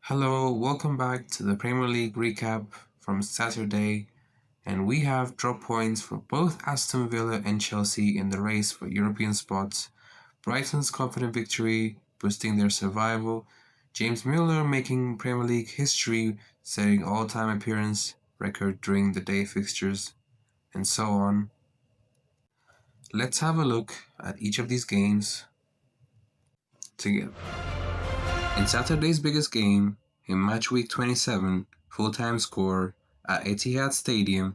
Hello, welcome back to the Premier League recap from Saturday, and we have drop points for both Aston Villa and Chelsea in the race for European spots. Brighton's confident victory boosting their survival, James Milner making Premier League history, setting all-time appearance record during the day fixtures, and so on. Let's have a look at each of these games together. In Saturday's biggest game, in match week 27, full-time score at Etihad Stadium,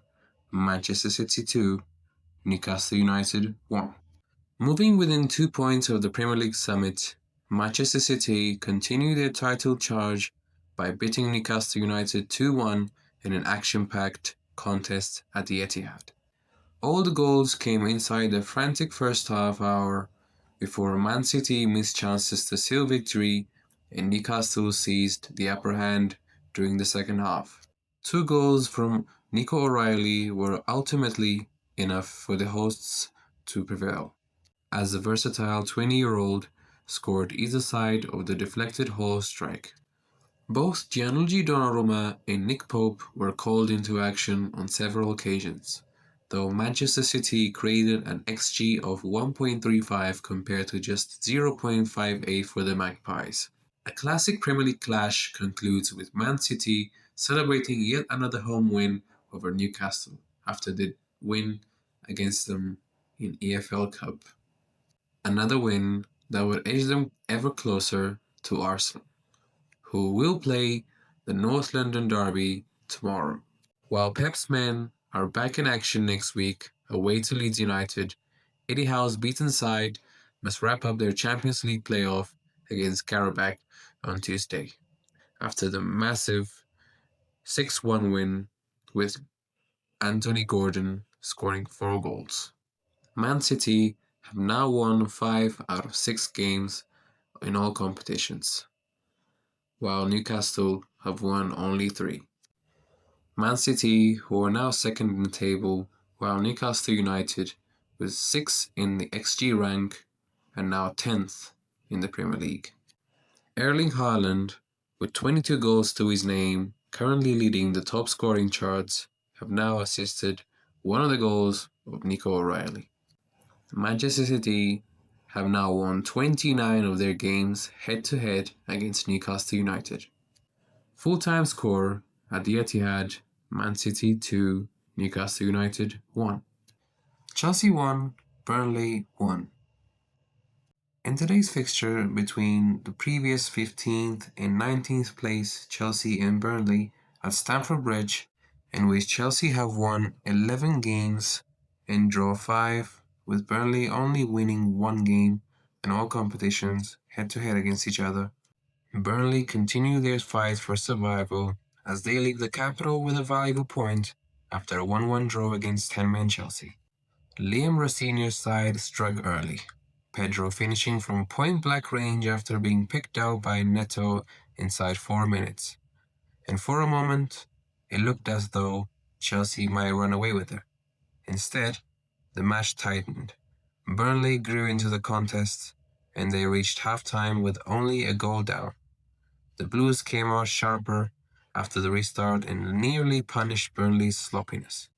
Manchester City 2, Newcastle United 1. Moving within 2 points of the Premier League summit, Manchester City continued their title charge by beating Newcastle United 2-1 in an action-packed contest at the Etihad. All the goals came inside the frantic first half hour before Man City missed chances to seal victory and Newcastle seized the upper hand during the second half. 2 goals from Nico O'Reilly were ultimately enough for the hosts to prevail, as the versatile 20-year-old scored either side of the deflected Hall strike. Both Gianluigi Donnarumma and Nick Pope were called into action on several occasions, though Manchester City created an XG of 1.35 compared to just 0.58 for the Magpies. A classic Premier League clash concludes with Man City celebrating yet another home win over Newcastle after the win against them in EFL Cup. Another win that would edge them ever closer to Arsenal, who will play the North London derby tomorrow. While Pep's men are back in action next week away to Leeds United, Eddie Howe's beaten side must wrap up their Champions League playoff against Karabakh on Tuesday, after the massive 6-1 win with Anthony Gordon scoring 4 goals. Man City have now won 5 out of 6 games in all competitions, while Newcastle have won only 3. Man City, who are now second in the table, while Newcastle United, with 6 in the XG rank, and now 10th in the Premier League. Erling Haaland, with 22 goals to his name, currently leading the top scoring charts, have now assisted one of the goals of Nico O'Reilly. Manchester City have now won 29 of their games head-to-head against Newcastle United. Full-time score at the Etihad, Man City 2, Newcastle United 1. Chelsea 1, Burnley 1. In today's fixture between the previous 15th and 19th place Chelsea and Burnley at Stamford Bridge, in which Chelsea have won 11 games and draw 5, with Burnley only winning 1 game in all competitions head-to-head against each other. Burnley continue their fight for survival as they leave the capital with a valuable point after a 1-1 draw against 10-man Chelsea. Liam Rosenior's side struck early, Pedro finishing from point-blank range after being picked out by Neto inside 4 minutes. And for a moment, it looked as though Chelsea might run away with it. Instead, the match tightened. Burnley grew into the contest, and they reached halftime with only a goal down. The Blues came out sharper after the restart and nearly punished Burnley's sloppiness.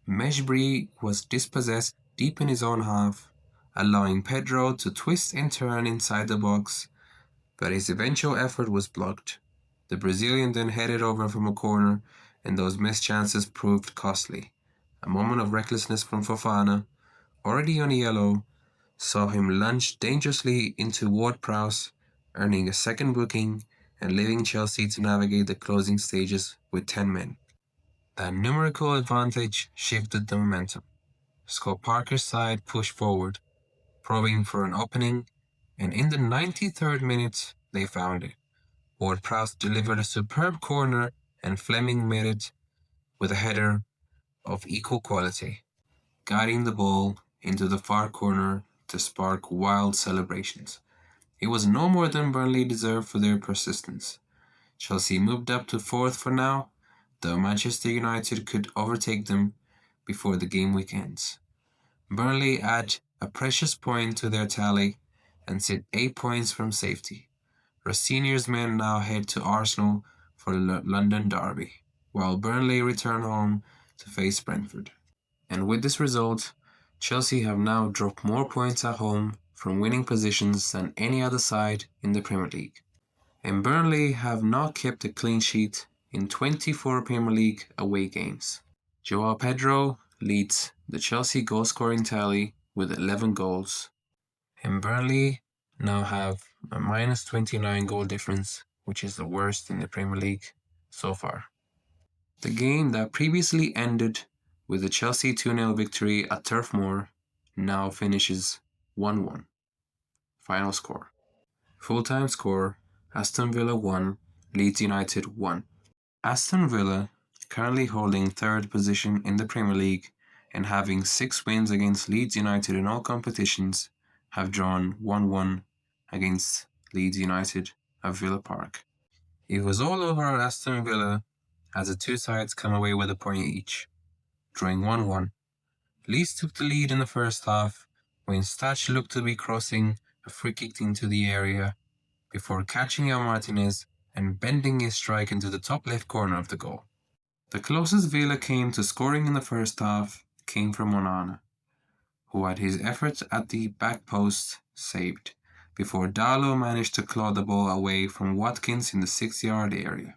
Mejbri was dispossessed deep in his own half, allowing Pedro to twist and turn inside the box, but his eventual effort was blocked. The Brazilian then headed over from a corner, and those missed chances proved costly. A moment of recklessness from Fofana, already on yellow, saw him lunge dangerously into Ward-Prowse, earning a second booking and leaving Chelsea to navigate the closing stages with 10 men. That numerical advantage shifted the momentum. Scott Parker's side pushed forward, probing for an opening, and in the 93rd minute, they found it. Ward-Prowse delivered a superb corner, and Fleming made it with a header of equal quality, guiding the ball into the far corner to spark wild celebrations. It was no more than Burnley deserved for their persistence. Chelsea moved up to 4th for now, though Manchester United could overtake them before the game week ends. Burnley add a precious point to their tally and sit 8 points from safety. Seniors men now head to Arsenal for the London derby, while Burnley return home to face Brentford. And with this result, Chelsea have now dropped more points at home from winning positions than any other side in the Premier League. And Burnley have not kept a clean sheet in 24 Premier League away games. João Pedro leads the Chelsea goal-scoring tally with 11 goals, and Burnley now have a minus 29 goal difference, which is the worst in the Premier League so far. The game that previously ended with a Chelsea 2-0 victory at Turf Moor now finishes 1-1. Final score. Full-time score, Aston Villa 1, Leeds United 1. Aston Villa, currently holding third position in the Premier League and having 6 wins against Leeds United in all competitions, have drawn 1-1 against Leeds United at Villa Park. It was all over at Aston Villa as the two sides come away with a point each, drawing 1-1. Leeds took the lead in the first half when Stach looked to be crossing a free kick into the area before catching out Martinez and bending his strike into the top left corner of the goal. The closest Villa came to scoring in the first half came from Onana, who had his effort at the back post saved, before Darlow managed to claw the ball away from Watkins in the 6-yard area.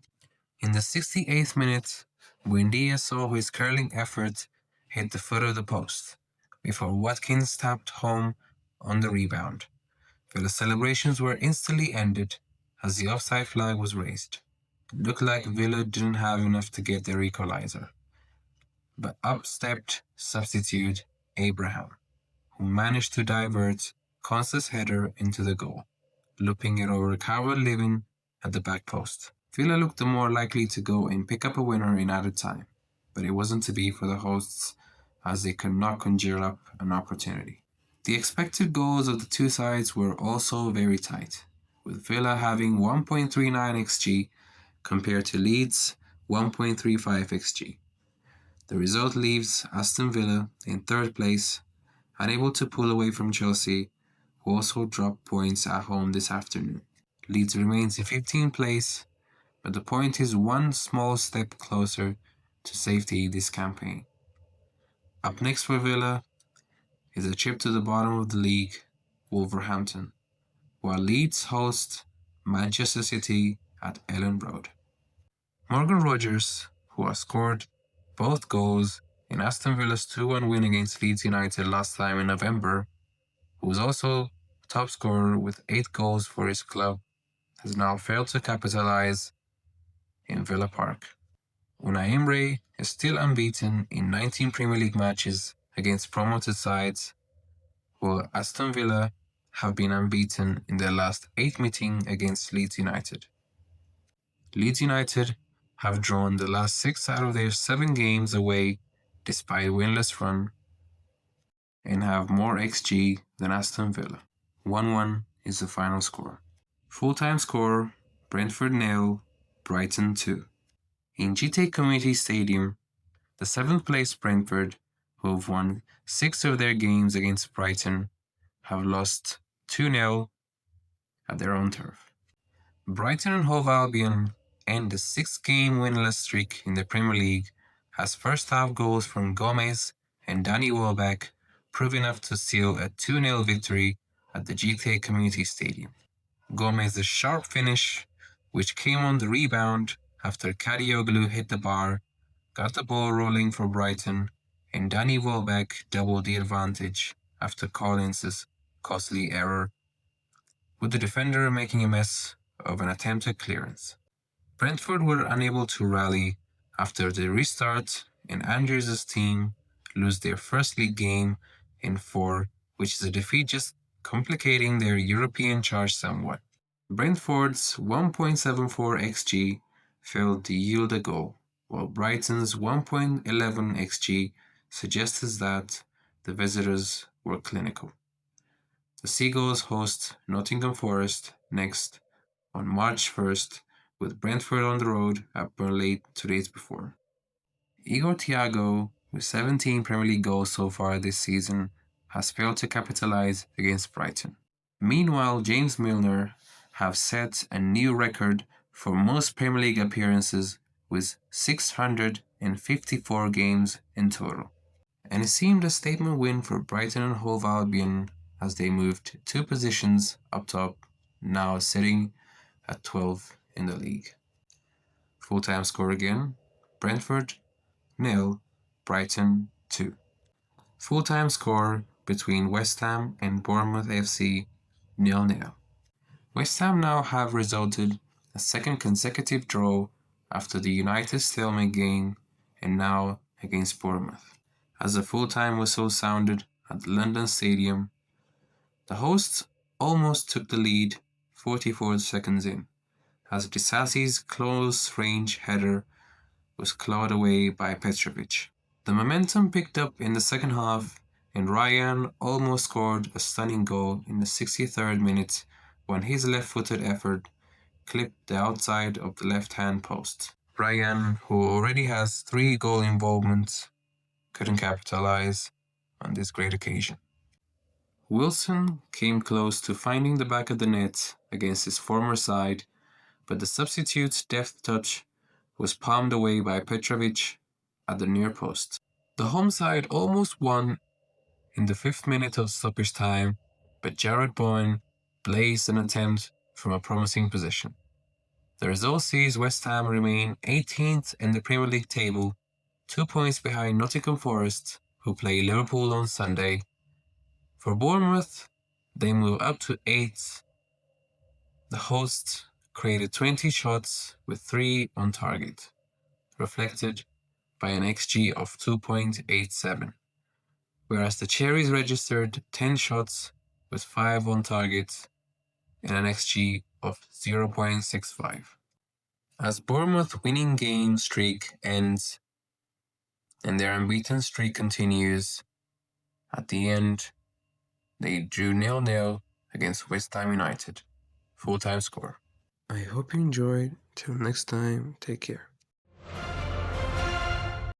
In the 68th minute, Buendia saw his curling effort hit the foot of the post, before Watkins tapped home on the rebound. Villa's celebrations were instantly ended as the offside flag was raised. It looked like Villa didn't have enough to get their equaliser, but up stepped substitute Abraham, who managed to divert Consta's header into the goal, looping it over Calvert-Lewin at the back post. Villa looked the more likely to go and pick up a winner in added time, but it wasn't to be for the hosts as they could not conjure up an opportunity. The expected goals of the two sides were also very tight, with Villa having 1.39 xG compared to Leeds' 1.35 xG. The result leaves Aston Villa in third place, unable to pull away from Chelsea, who also dropped points at home this afternoon. Leeds remains in 15th place, but the point is one small step closer to safety this campaign. Up next for Villa is a trip to the bottom of the league, Wolverhampton, while Leeds host Manchester City at Ellen Road. Morgan Rogers, who has scored both goals in Aston Villa's 2-1 win against Leeds United last time in November, who was also top scorer with 8 goals for his club, has now failed to capitalise in Villa Park. Unai Emery is still unbeaten in 19 Premier League matches against promoted sides, while Aston Villa have been unbeaten in their last 8 meetings against Leeds United. Leeds United have drawn the last 6 out of their 7 games away despite a winless run and have more XG than Aston Villa. 1-1 is the final score. Full-time score, Brentford 0, Brighton 2. In GT Community Stadium, the 7th place Brentford, who have won 6 of their games against Brighton, have lost 2-0 at their own turf. Brighton and Hove Albion end the 6-game winless streak in the Premier League as first-half goals from Gomez and Danny Welbeck prove enough to seal a 2-0 victory at the GTA Community Stadium. Gomez's sharp finish, which came on the rebound after Kadioglu hit the bar, got the ball rolling for Brighton, and Danny Welbeck doubled the advantage after Collins's costly error, with the defender making a mess of an attempted clearance. Brentford were unable to rally after the restart, and Andrews' team lose their first league game in 4, which is a defeat just complicating their European charge somewhat. Brentford's 1.74 xG failed to yield a goal, while Brighton's 1.11 xG suggests that the visitors were clinical. The Seagulls host Nottingham Forest next on March 1st, with Brentford on the road at Burnley 2 days before. Igor Thiago, with 17 Premier League goals so far this season, has failed to capitalise against Brighton. Meanwhile, James Milner have set a new record for most Premier League appearances with 654 games in total. And it seemed a statement win for Brighton and Hove Albion as they moved 2 positions up top, now sitting at 12 in the league. Full-time score again, Brentford 0, Brighton 2. Full-time score between West Ham and Bournemouth FC 0-0. West Ham now have resulted a second consecutive draw after the United stalemate game and now against Bournemouth. As the full-time whistle sounded at the London Stadium, the hosts almost took the lead 44 seconds in, as Disasi's close-range header was clawed away by Petrovic. The momentum picked up in the second half, and Ryan almost scored a stunning goal in the 63rd minute when his left-footed effort clipped the outside of the left-hand post. Ryan, who already has 3 goal involvements, couldn't capitalize on this great occasion. Wilson came close to finding the back of the net against his former side, but the substitute's deft touch was palmed away by Petrovic at the near post. The home side almost won in the 5th minute of stoppage time, but Jared Bowen blazed an attempt from a promising position. The result sees West Ham remain 18th in the Premier League table, 2 points behind Nottingham Forest, who play Liverpool on Sunday. For Bournemouth, they move up to 8th. The hosts created 20 shots with 3 on target, reflected by an XG of 2.87, whereas the Cherries registered 10 shots with 5 on target and an XG of 0.65. As Bournemouth winning game streak ends and their unbeaten streak continues, at the end, they drew 0-0 against West Ham United. Full-time score. I hope you enjoyed. Till next time, take care.